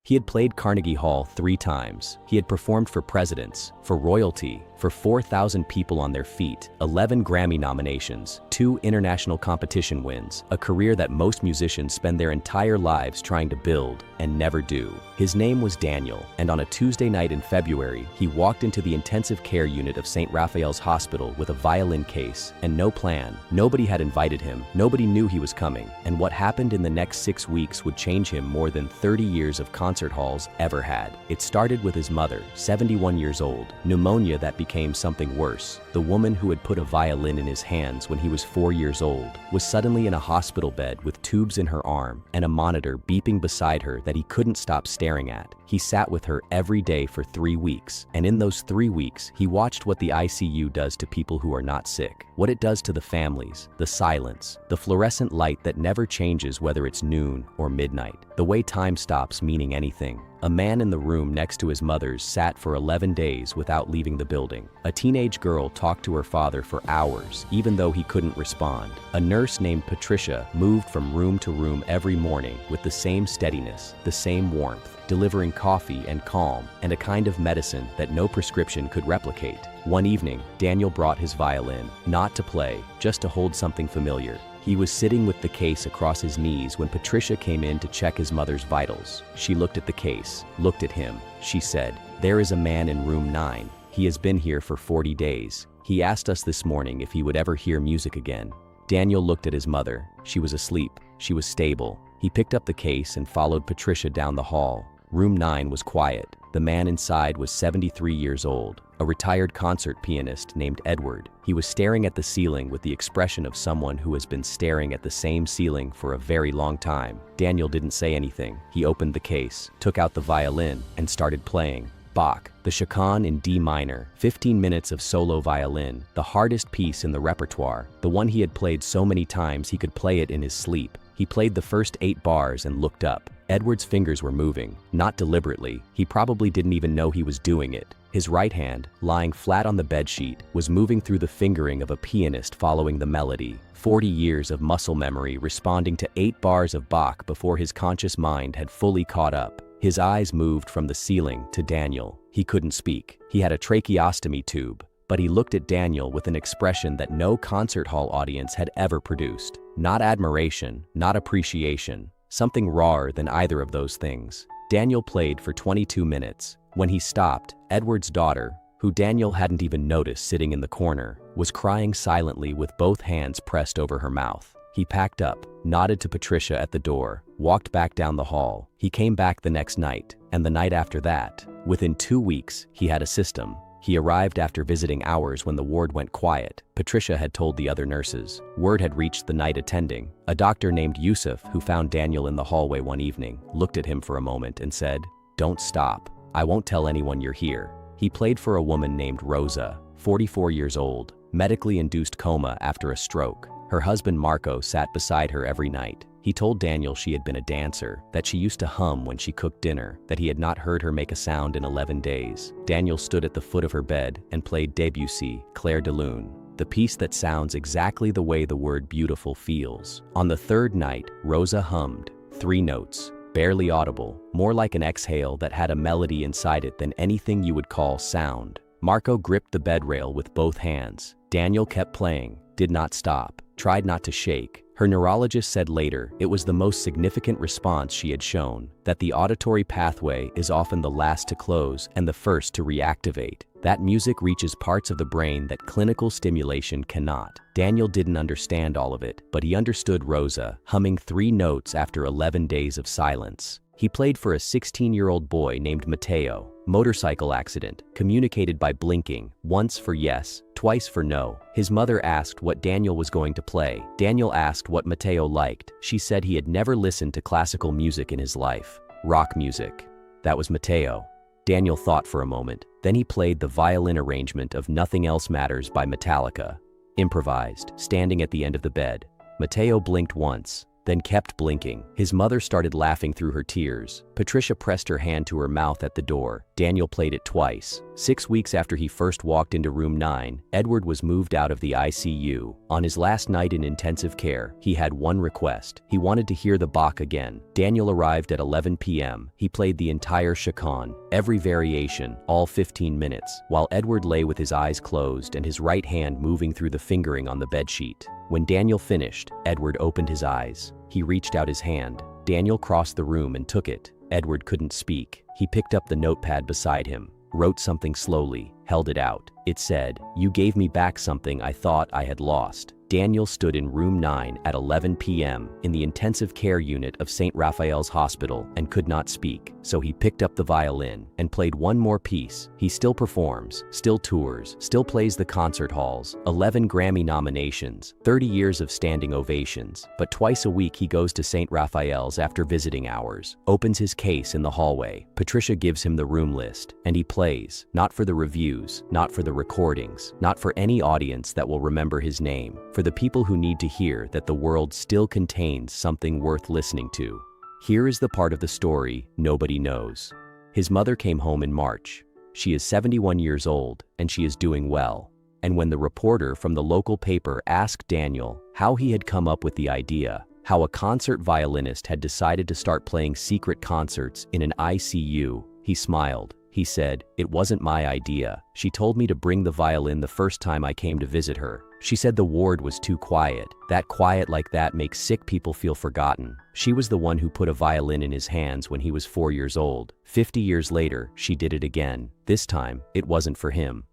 He had played Carnegie Hall 3 times. He had performed for presidents, for royalty, for 4,000 people on their feet, 11 Grammy nominations, 2 international competition wins, a career that most musicians spend their entire lives trying to build and never do. His name was Daniel, and on a Tuesday night in February, he walked into the intensive care unit of St. Raphael's Hospital with a violin case and no plan. Nobody had invited him, nobody knew he was coming, and what happened in the next 6 weeks would change him more than 30 years of concert halls ever had. It started with his mother, 71 years old, pneumonia that became something worse. The woman who had put a violin in his hands when he was 4 years old was suddenly in a hospital bed with tubes in her arm and a monitor beeping beside her that he couldn't stop staring at. He sat with her every day for 3 weeks, and in those 3 weeks, he watched what the ICU does to people who are not sick, what it does to the families, the silence, the fluorescent light that never changes whether it's noon or midnight, the way time stops meaning anything. A man in the room next to his mother's sat for 11 days without leaving the building. A teenage girl talked to her father for hours, even though he couldn't respond. A nurse named Patricia moved from room to room every morning with the same steadiness, the same warmth, delivering coffee and calm and a kind of medicine that no prescription could replicate. One evening, Daniel brought his violin, not to play, just to hold something familiar. He was sitting with the case across his knees when Patricia came in to check his mother's vitals. She looked at the case, looked at him. She said, "There is a man in room 9. He has been here for 40 days. He asked us this morning if he would ever hear music again." Daniel looked at his mother. She was asleep. She was stable. He picked up the case and followed Patricia down the hall. Room 9 was quiet. The man inside was 73 years old, a retired concert pianist named Edward. He was staring at the ceiling with the expression of someone who has been staring at the same ceiling for a very long time. Daniel didn't say anything. He opened the case, took out the violin, and started playing. Bach, the Chaconne in D minor, 15 minutes of solo violin, the hardest piece in the repertoire, the one he had played so many times he could play it in his sleep. He played the first 8 bars and looked up. Edward's fingers were moving, not deliberately. He probably didn't even know he was doing it. His right hand, lying flat on the bedsheet, was moving through the fingering of a pianist following the melody. 40 years of muscle memory responding to 8 bars of Bach before his conscious mind had fully caught up. His eyes moved from the ceiling to Daniel. He couldn't speak. He had a tracheostomy tube, but he looked at Daniel with an expression that no concert hall audience had ever produced. Not admiration, not appreciation, something rawer than either of those things. Daniel played for 22 minutes. When he stopped, Edward's daughter, who Daniel hadn't even noticed sitting in the corner, was crying silently with both hands pressed over her mouth. He packed up, nodded to Patricia at the door, walked back down the hall. He came back the next night, and the night after that. Within 2 weeks, he had a system. He arrived after visiting hours when the ward went quiet. Patricia had told the other nurses. Word had reached the night attending. A doctor named Yusuf, who found Daniel in the hallway one evening, looked at him for a moment and said, "Don't stop. I won't tell anyone you're here." He played for a woman named Rosa, 44 years old, medically induced coma after a stroke. Her husband Marco sat beside her every night. He told Daniel she had been a dancer, that she used to hum when she cooked dinner, that he had not heard her make a sound in 11 days. Daniel stood at the foot of her bed and played Debussy, Clair de Lune, the piece that sounds exactly the way the word beautiful feels. On the 3rd night, Rosa hummed 3 notes, barely audible, more like an exhale that had a melody inside it than anything you would call sound. Marco gripped the bed rail with both hands. Daniel kept playing, did not stop, tried not to shake. Her neurologist said later it was the most significant response she had shown, that the auditory pathway is often the last to close and the first to reactivate. That music reaches parts of the brain that clinical stimulation cannot. Daniel didn't understand all of it, but he understood Rosa, humming 3 notes after 11 days of silence. He played for a 16-year-old boy named Matteo. Motorcycle accident, communicated by blinking, once for yes, twice for no. His mother asked what Daniel was going to play. Daniel asked what Matteo liked. She said he had never listened to classical music in his life. Rock music. That was Matteo. Daniel thought for a moment. Then he played the violin arrangement of Nothing Else Matters by Metallica. Improvised, standing at the end of the bed. Matteo blinked once, then kept blinking. His mother started laughing through her tears. Patricia pressed her hand to her mouth at the door. Daniel played it twice. 6 weeks after he first walked into room 9, Edward was moved out of the ICU. On his last night in intensive care, he had one request. He wanted to hear the Bach again. Daniel arrived at 11 p.m. He played the entire chaconne, every variation, all 15 minutes, while Edward lay with his eyes closed and his right hand moving through the fingering on the bedsheet. When Daniel finished, Edward opened his eyes. He reached out his hand. Daniel crossed the room and took it. Edward couldn't speak. He picked up the notepad beside him, wrote something slowly, held it out. It said, "You gave me back something I thought I had lost." Daniel stood in room 9 at 11 p.m. in the intensive care unit of St. Raphael's Hospital and could not speak, so he picked up the violin and played one more piece. He still performs, still tours, still plays the concert halls, 11 Grammy nominations, 30 years of standing ovations, but twice a week he goes to St. Raphael's after visiting hours, opens his case in the hallway. Patricia gives him the room list, and he plays, not for the reviews, not for the recordings, not for any audience that will remember his name, for the people who need to hear that the world still contains something worth listening to. Here is the part of the story nobody knows. His mother came home in March. She is 71 years old, and she is doing well. And when the reporter from the local paper asked Daniel how he had come up with the idea, how a concert violinist had decided to start playing secret concerts in an ICU, he smiled. He said, "It wasn't my idea. She told me to bring the violin the first time I came to visit her. She said the ward was too quiet. That quiet like that makes sick people feel forgotten." She was the one who put a violin in his hands when he was 4 years old. 50 years later, she did it again. This time, it wasn't for him.